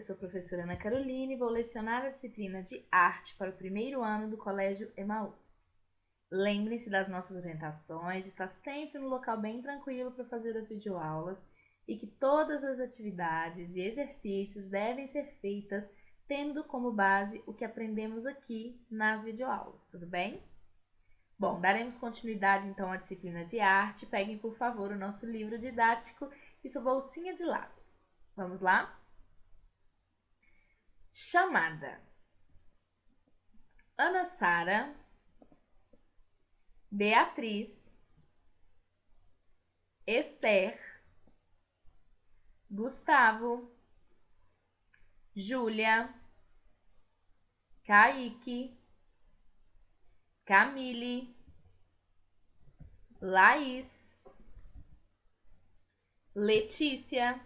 sou a professora Ana Caroline e vou lecionar a disciplina de arte para o primeiro ano do Colégio Emaús. Lembrem-se das nossas orientações, de estar sempre no local bem tranquilo para fazer as videoaulas e que todas as atividades e exercícios devem ser feitas tendo como base o que aprendemos aqui nas videoaulas, tudo bem? Bom, daremos continuidade então à disciplina de arte. Peguem, por favor, o nosso livro didático e sua bolsinha de lápis. Vamos lá? Chamada. Ana Sara, Beatriz, Esther, Gustavo, Júlia, Kaique, Camille, Laís, Letícia,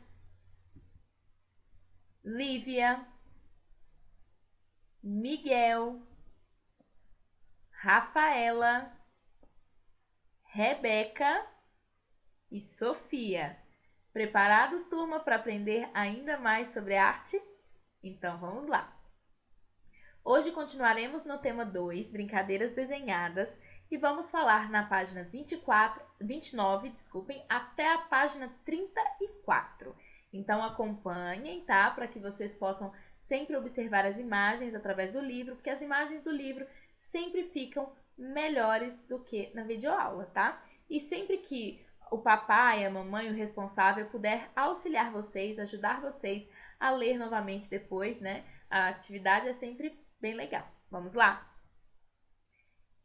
Lívia, Miguel, Rafaela, Rebeca e Sofia. Preparados, turma, para aprender ainda mais sobre arte? Então vamos lá! Hoje continuaremos no tema 2, brincadeiras desenhadas, e vamos falar na página 29, até a página 34. Então acompanhem, tá? Para que vocês possam sempre observar as imagens através do livro, porque as imagens do livro sempre ficam melhores do que na videoaula, tá? E sempre que o papai, a mamãe, o responsável puder auxiliar vocês, ajudar vocês a ler novamente depois, né? A atividade é sempre bem legal. Vamos lá?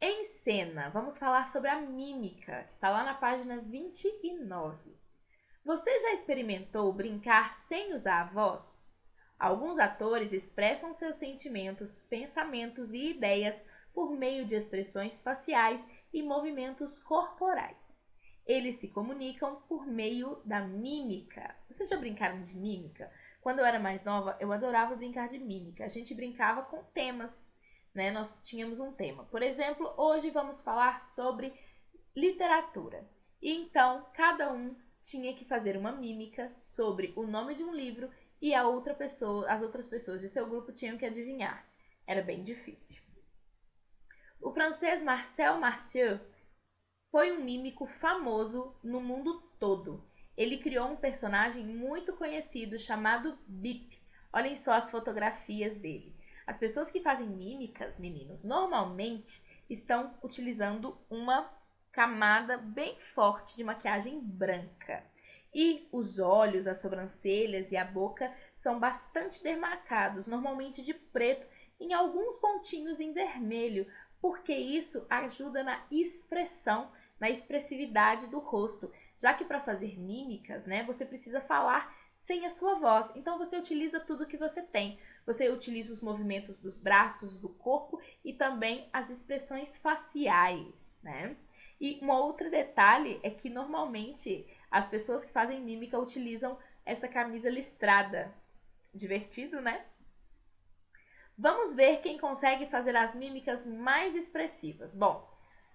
Em cena, vamos falar sobre a mímica, que está lá na página 29. Você já experimentou brincar sem usar a voz? Alguns atores expressam seus sentimentos, pensamentos e ideias por meio de expressões faciais e movimentos corporais. Eles se comunicam por meio da mímica. Vocês já brincaram de mímica? Quando eu era mais nova, eu adorava brincar de mímica. A gente brincava com temas, né? Nós tínhamos um tema. Por exemplo, hoje vamos falar sobre literatura. E então, cada um tinha que fazer uma mímica sobre o nome de um livro e as outras pessoas de seu grupo tinham que adivinhar. Era bem difícil. O francês Marcel Marceau foi um mímico famoso no mundo todo. Ele criou um personagem muito conhecido chamado Bip. Olhem só as fotografias dele. As pessoas que fazem mímicas, meninos, normalmente estão utilizando uma camada bem forte de maquiagem branca. E os olhos, as sobrancelhas e a boca são bastante demarcados, normalmente de preto, em alguns pontinhos em vermelho, porque isso ajuda na expressão, na expressividade do rosto, já que para fazer mímicas, né, você precisa falar sem a sua voz. Então você utiliza tudo que você tem. Você utiliza os movimentos dos braços, do corpo e também as expressões faciais, né? E um outro detalhe é que normalmente as pessoas que fazem mímica utilizam essa camisa listrada. Divertido, né? Vamos ver quem consegue fazer as mímicas mais expressivas. Bom,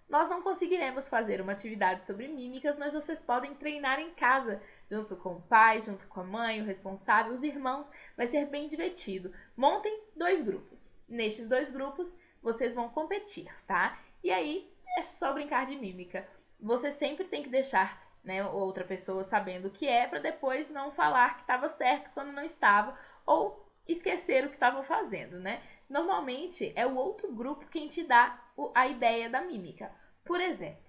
nós não conseguiremos fazer uma atividade sobre mímicas, mas vocês podem treinar em casa, junto com o pai, junto com a mãe, o responsável, os irmãos. Vai ser bem divertido. Montem 2 grupos. Nestes 2 grupos, vocês vão competir, tá? E aí, é só brincar de mímica. Você sempre tem que deixar, né, outra pessoa sabendo o que é, para depois não falar que estava certo quando não estava, ou esquecer o que estavam fazendo, né? Normalmente, é o outro grupo quem te dá a ideia da mímica. Por exemplo,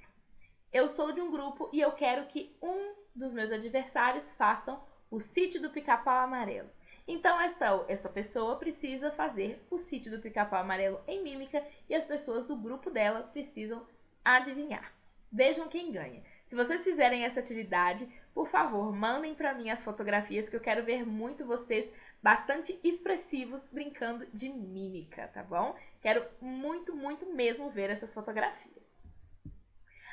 eu sou de um grupo e eu quero que um dos meus adversários façam o Sítio do Pica-Pau Amarelo. Então, essa pessoa precisa fazer o Sítio do Pica-Pau Amarelo em mímica e as pessoas do grupo dela precisam adivinhar. Vejam quem ganha. Se vocês fizerem essa atividade, por favor, mandem para mim as fotografias que eu quero ver muito vocês bastante expressivos brincando de mímica, tá bom? Quero muito, muito mesmo ver essas fotografias.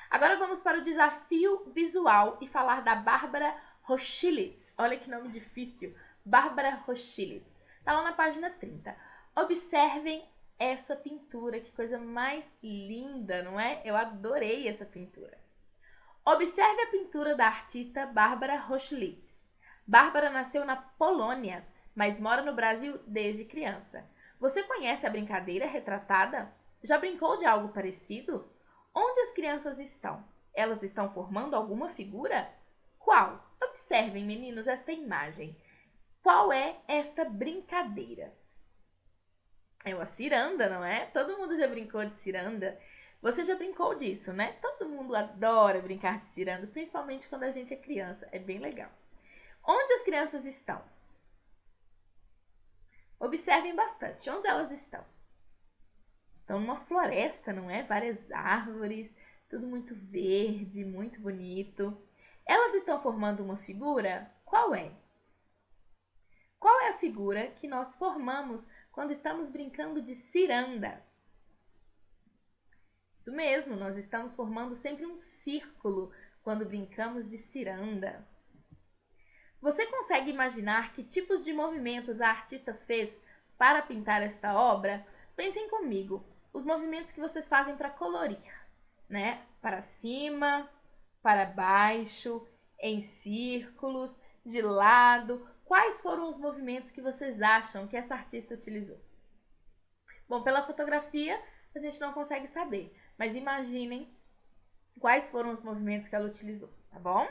Agora vamos para o desafio visual e falar da Bárbara Roschlitz. Olha que nome difícil. Bárbara Roschlitz. Está lá na página 30. Observem essa pintura, que coisa mais linda, não é? Eu adorei essa pintura. Observe a pintura da artista Bárbara Roschlitz. Bárbara nasceu na Polônia mas mora no Brasil desde criança. Você conhece a brincadeira retratada? Já brincou de algo parecido? Onde as crianças estão? Elas estão formando alguma figura? Qual? Observem, meninos, esta imagem. Qual é esta brincadeira? É uma ciranda, não é? Todo mundo já brincou de ciranda. Você já brincou disso, né? Todo mundo adora brincar de ciranda, principalmente quando a gente é criança. É bem legal. Onde as crianças estão? Observem bastante. Onde elas estão? Estão numa floresta, não é? Várias árvores, tudo muito verde, muito bonito. Elas estão formando uma figura? Qual é? Qual é a figura que nós formamos quando estamos brincando de ciranda? Isso mesmo, nós estamos formando sempre um círculo quando brincamos de ciranda. Você consegue imaginar que tipos de movimentos a artista fez para pintar esta obra? Pensem comigo, os movimentos que vocês fazem para colorir, né? Para cima, para baixo, em círculos, de lado. Quais foram os movimentos que vocês acham que essa artista utilizou? Bom, pela fotografia a gente não consegue saber, mas imaginem quais foram os movimentos que ela utilizou, tá bom?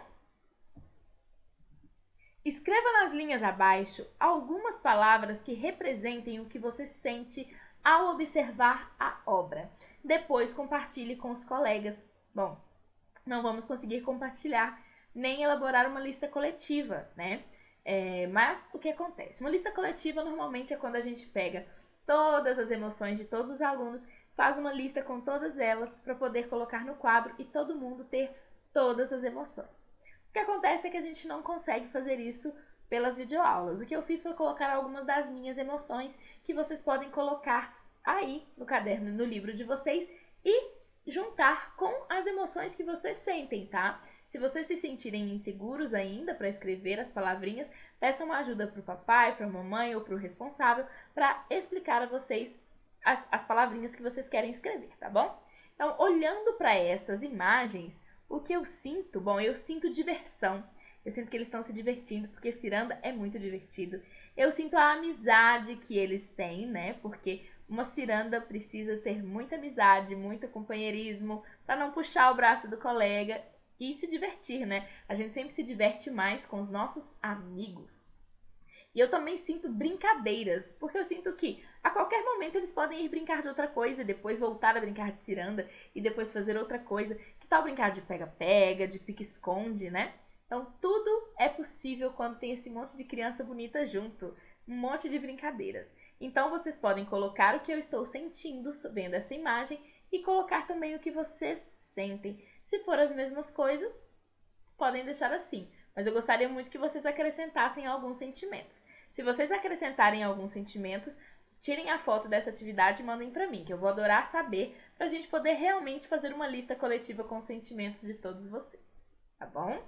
Escreva nas linhas abaixo algumas palavras que representem o que você sente ao observar a obra. Depois compartilhe com os colegas. Bom, não vamos conseguir compartilhar nem elaborar uma lista coletiva, né? Mas o que acontece? Uma lista coletiva normalmente é quando a gente pega todas as emoções de todos os alunos, faz uma lista com todas elas para poder colocar no quadro e todo mundo ter todas as emoções. O que acontece é que a gente não consegue fazer isso pelas videoaulas. O que eu fiz foi colocar algumas das minhas emoções que vocês podem colocar aí no caderno, no livro de vocês e juntar com as emoções que vocês sentem, tá? Se vocês se sentirem inseguros ainda para escrever as palavrinhas, peçam ajuda para o papai, para a mamãe ou para o responsável para explicar a vocês as palavrinhas que vocês querem escrever, tá bom? Então, olhando para essas imagens, o que eu sinto? Bom, eu sinto diversão. Eu sinto que eles estão se divertindo, porque ciranda é muito divertido. Eu sinto a amizade que eles têm, né? Porque uma ciranda precisa ter muita amizade, muito companheirismo, para não puxar o braço do colega e se divertir, né? A gente sempre se diverte mais com os nossos amigos. E eu também sinto brincadeiras, porque eu sinto que a qualquer momento eles podem ir brincar de outra coisa, depois voltar a brincar de ciranda e depois fazer outra coisa. Que tal brincar de pega-pega, de pique-esconde, né? Então tudo é possível quando tem esse monte de criança bonita junto, um monte de brincadeiras. Então vocês podem colocar o que eu estou sentindo vendo essa imagem e colocar também o que vocês sentem. Se for as mesmas coisas, podem deixar assim. Mas eu gostaria muito que vocês acrescentassem alguns sentimentos. Se vocês acrescentarem alguns sentimentos, tirem a foto dessa atividade e mandem para mim, que eu vou adorar saber, para a gente poder realmente fazer uma lista coletiva com os sentimentos de todos vocês, tá bom?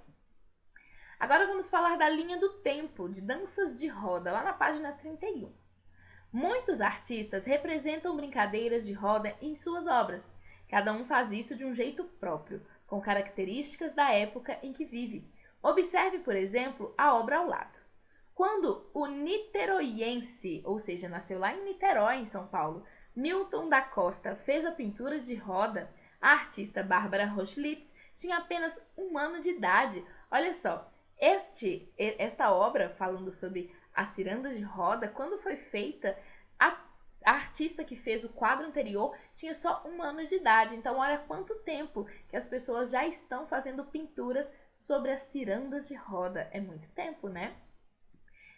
Agora vamos falar da linha do tempo, de danças de roda, lá na página 31. Muitos artistas representam brincadeiras de roda em suas obras. Cada um faz isso de um jeito próprio, com características da época em que vive. Observe, por exemplo, a obra ao lado. Quando o niteroiense, ou seja, nasceu lá em Niterói, em São Paulo, Milton da Costa fez a pintura de roda, a artista Bárbara Rochlitz tinha apenas 1 ano de idade. Olha só, esta obra, falando sobre a ciranda de roda, quando foi feita, a artista que fez o quadro anterior tinha só 1 ano de idade. Então, olha quanto tempo que as pessoas já estão fazendo pinturas sobre as cirandas de roda. É muito tempo, né?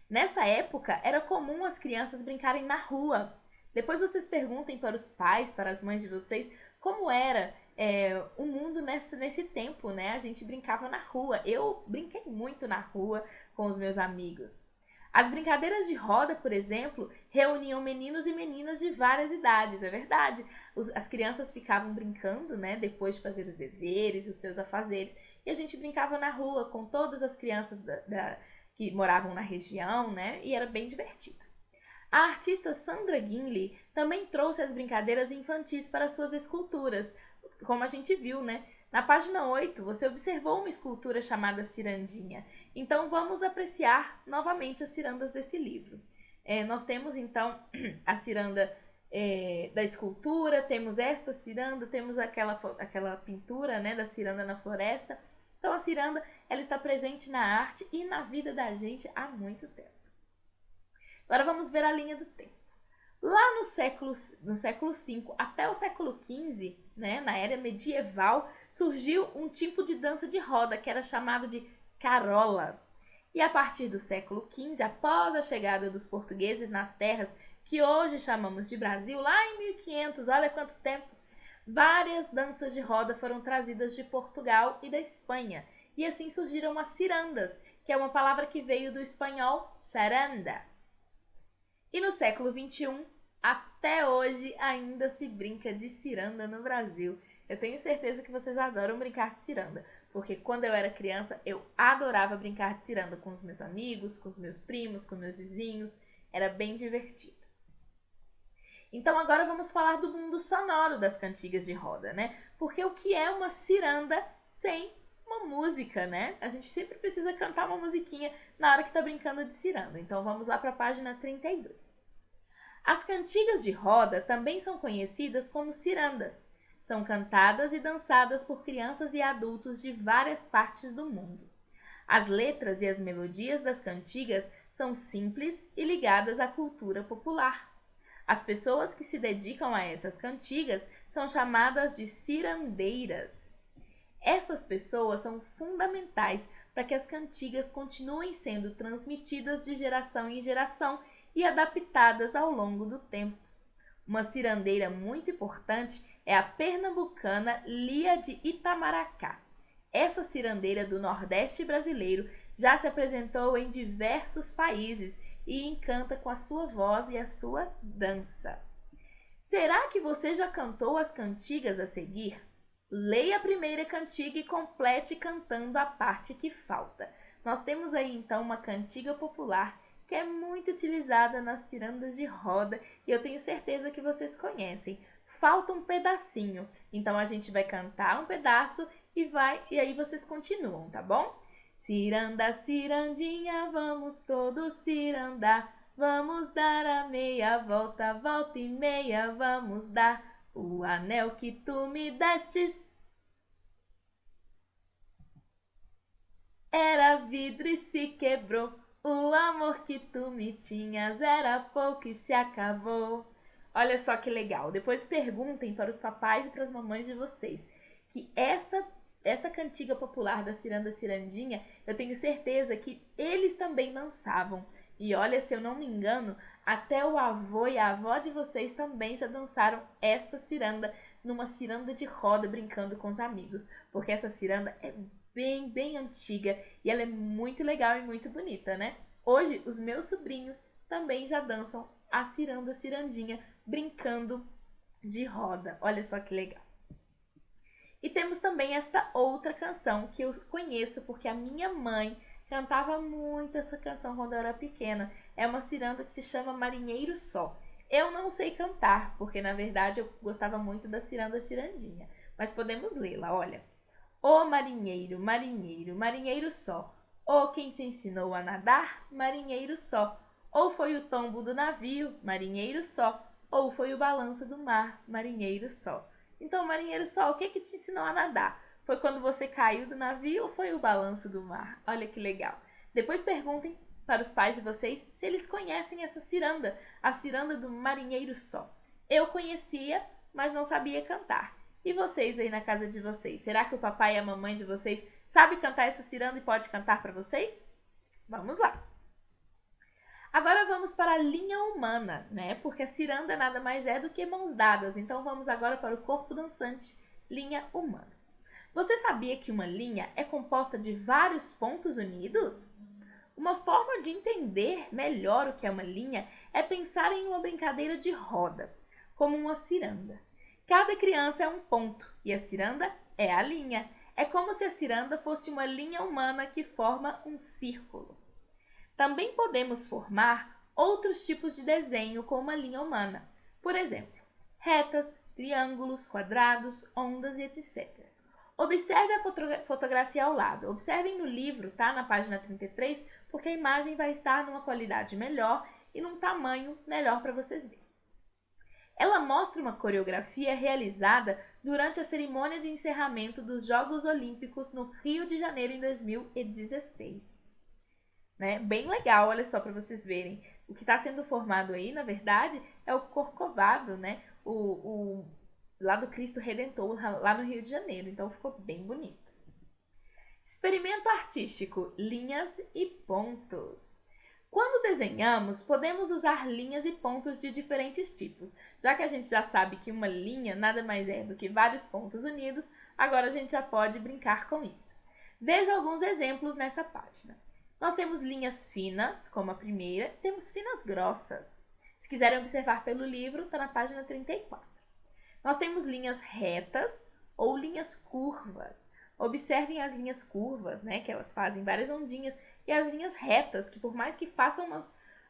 Nessa época, era comum as crianças brincarem na rua. Depois vocês perguntem para os pais, para as mães de vocês, como era o mundo nesse tempo, né? A gente brincava na rua. Eu brinquei muito na rua com os meus amigos. As brincadeiras de roda, por exemplo, reuniam meninos e meninas de várias idades, é verdade. As crianças ficavam brincando, né, depois de fazer os deveres, os seus afazeres, e a gente brincava na rua com todas as crianças que moravam na região, né, e era bem divertido. A artista Sandra Guinle também trouxe as brincadeiras infantis para suas esculturas, como a gente viu, né? Na página 8, você observou uma escultura chamada Cirandinha. Então, vamos apreciar novamente as cirandas desse livro. Nós temos, então, a ciranda da escultura, temos esta ciranda, temos aquela pintura, né, da ciranda na floresta. Então, a ciranda, ela está presente na arte e na vida da gente há muito tempo. Agora, vamos ver a linha do tempo. Lá no século V até o século XV, né, na era medieval, surgiu um tipo de dança de roda que era chamado de carola. E a partir do século XV, após a chegada dos portugueses nas terras que hoje chamamos de Brasil, lá em 1500, olha quanto tempo, várias danças de roda foram trazidas de Portugal e da Espanha. E assim surgiram as cirandas, que é uma palavra que veio do espanhol saranda. E no século XXI, até hoje, ainda se brinca de ciranda no Brasil. Eu tenho certeza que vocês adoram brincar de ciranda, porque quando eu era criança, eu adorava brincar de ciranda com os meus amigos, com os meus primos, com meus vizinhos. Era bem divertido. Então agora vamos falar do mundo sonoro das cantigas de roda, né? Porque o que é uma ciranda sem uma música, né? A gente sempre precisa cantar uma musiquinha na hora que tá brincando de ciranda. Então vamos lá para a página 32. As cantigas de roda também são conhecidas como cirandas. São cantadas e dançadas por crianças e adultos de várias partes do mundo. As letras e as melodias das cantigas são simples e ligadas à cultura popular. As pessoas que se dedicam a essas cantigas são chamadas de cirandeiras. Essas pessoas são fundamentais para que as cantigas continuem sendo transmitidas de geração em geração e adaptadas ao longo do tempo. Uma cirandeira muito importante é a pernambucana Lia de Itamaracá. Essa cirandeira do Nordeste brasileiro já se apresentou em diversos países e encanta com a sua voz e a sua dança. Será que você já cantou as cantigas a seguir? Leia a primeira cantiga e complete cantando a parte que falta. Nós temos aí então uma cantiga popular que é muito utilizada nas cirandas de roda e eu tenho certeza que vocês conhecem. Falta um pedacinho, então a gente vai cantar um pedaço e aí vocês continuam, tá bom? Ciranda, cirandinha, vamos todos cirandar, vamos dar a meia volta, volta e meia, vamos dar o anel que tu me destes. Era vidro e se quebrou, o amor que tu me tinhas era pouco e se acabou. Olha só que legal. Depois perguntem para os papais e para as mamães de vocês que essa cantiga popular da ciranda cirandinha, eu tenho certeza que eles também dançavam. E olha, se eu não me engano, até o avô e a avó de vocês também já dançaram essa ciranda numa ciranda de roda brincando com os amigos, porque essa ciranda é bem antiga e ela é muito legal e muito bonita, né? Hoje, os meus sobrinhos também já dançam a ciranda cirandinha brincando de roda. Olha só que legal. E temos também esta outra canção que eu conheço porque a minha mãe cantava muito essa canção quando eu era pequena. É uma ciranda que se chama Marinheiro Só. Eu não sei cantar, porque na verdade eu gostava muito da ciranda cirandinha. Mas podemos lê-la, olha. Ô marinheiro, marinheiro, marinheiro só. Ô quem te ensinou a nadar, marinheiro só. Ou foi o tombo do navio, marinheiro só. Ou foi o balanço do mar, marinheiro só. Então, marinheiro só, o que te ensinou a nadar? Foi quando você caiu do navio ou foi o balanço do mar? Olha que legal. Depois perguntem para os pais de vocês se eles conhecem essa ciranda, a ciranda do marinheiro só. Eu conhecia, mas não sabia cantar. E vocês aí na casa de vocês? Será que o papai e a mamãe de vocês sabe cantar essa ciranda e pode cantar para vocês? Vamos lá! Agora vamos para a linha humana, né? Porque a ciranda nada mais é do que mãos dadas. Então vamos agora para o corpo dançante, linha humana. Você sabia que uma linha é composta de vários pontos unidos? Uma forma de entender melhor o que é uma linha é pensar em uma brincadeira de roda, como uma ciranda. Cada criança é um ponto e a ciranda é a linha. É como se a ciranda fosse uma linha humana que forma um círculo. Também podemos formar outros tipos de desenho com uma linha humana. Por exemplo, retas, triângulos, quadrados, ondas e etc. Observe a fotografia ao lado. Observem no livro, tá? Na página 33, porque a imagem vai estar numa qualidade melhor e num tamanho melhor para vocês verem. Ela mostra uma coreografia realizada durante a cerimônia de encerramento dos Jogos Olímpicos no Rio de Janeiro em 2016. Né? Bem legal, olha só para vocês verem. O que está sendo formado aí, na verdade, é o Corcovado, né? Lá do Cristo Redentor, lá no Rio de Janeiro. Então ficou bem bonito. Experimento artístico, linhas e pontos. Quando desenhamos, podemos usar linhas e pontos de diferentes tipos. Já que a gente já sabe que uma linha nada mais é do que vários pontos unidos, agora a gente já pode brincar com isso. Veja alguns exemplos nessa página. Nós temos linhas finas, como a primeira, temos finas grossas. Se quiserem observar pelo livro, está na página 34. Nós temos linhas retas ou linhas curvas. Observem as linhas curvas, né, que elas fazem várias ondinhas, e as linhas retas, que por mais que façam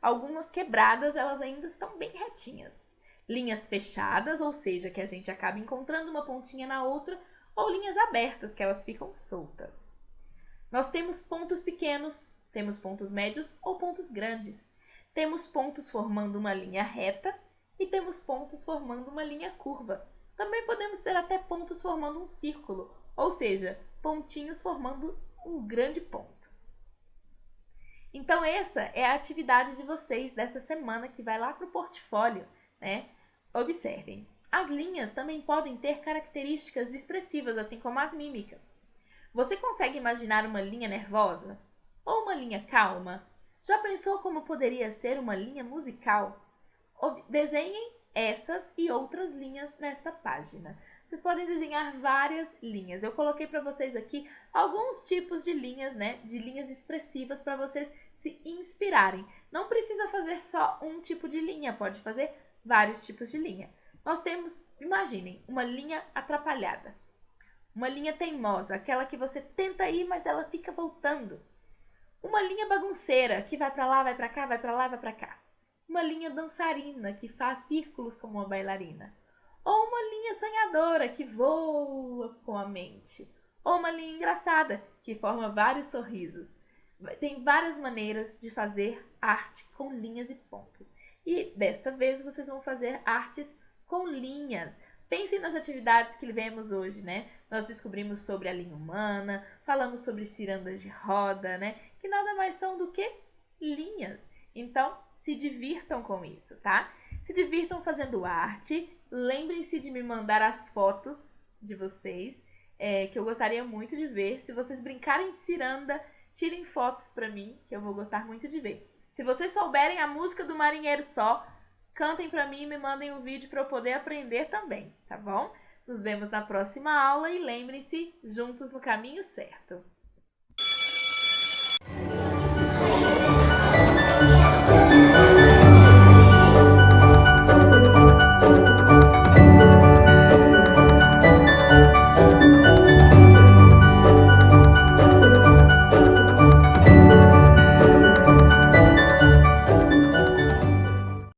algumas quebradas, elas ainda estão bem retinhas. Linhas fechadas, ou seja, que a gente acaba encontrando uma pontinha na outra, ou linhas abertas, que elas ficam soltas. Nós temos pontos pequenos, temos pontos médios ou pontos grandes. Temos pontos formando uma linha reta e temos pontos formando uma linha curva. Também podemos ter até pontos formando um círculo, ou seja, pontinhos formando um grande ponto. Então essa é a atividade de vocês dessa semana que vai lá para o portfólio, né? Observem, as linhas também podem ter características expressivas, assim como as mímicas. Você consegue imaginar uma linha nervosa? Ou uma linha calma? Já pensou como poderia ser uma linha musical? Desenhem essas e outras linhas nesta página. Vocês podem desenhar várias linhas. Eu coloquei para vocês aqui alguns tipos de linhas, né? De linhas expressivas para vocês se inspirarem. Não precisa fazer só um tipo de linha, pode fazer vários tipos de linha. Nós temos, imaginem, uma linha atrapalhada. Uma linha teimosa, aquela que você tenta ir, mas ela fica voltando. Uma linha bagunceira, que vai para lá, vai para cá, vai para lá, vai para cá. Uma linha dançarina, que faz círculos como uma bailarina. Ou uma linha sonhadora, que voa com a mente. Ou uma linha engraçada, que forma vários sorrisos. Tem várias maneiras de fazer arte com linhas e pontos. E desta vez vocês vão fazer artes com linhas. Pensem nas atividades que vemos hoje, né? Nós descobrimos sobre a linha humana, falamos sobre cirandas de roda, né? Que nada mais são do que linhas. Então, se divirtam com isso, tá? Se divirtam fazendo arte. Lembrem-se de me mandar as fotos de vocês, que eu gostaria muito de ver. Se vocês brincarem de ciranda, tirem fotos pra mim, que eu vou gostar muito de ver. Se vocês souberem a música do Marinheiro Só, cantem pra mim e me mandem um vídeo para eu poder aprender também, tá bom? Nos vemos na próxima aula e lembrem-se, juntos no caminho certo.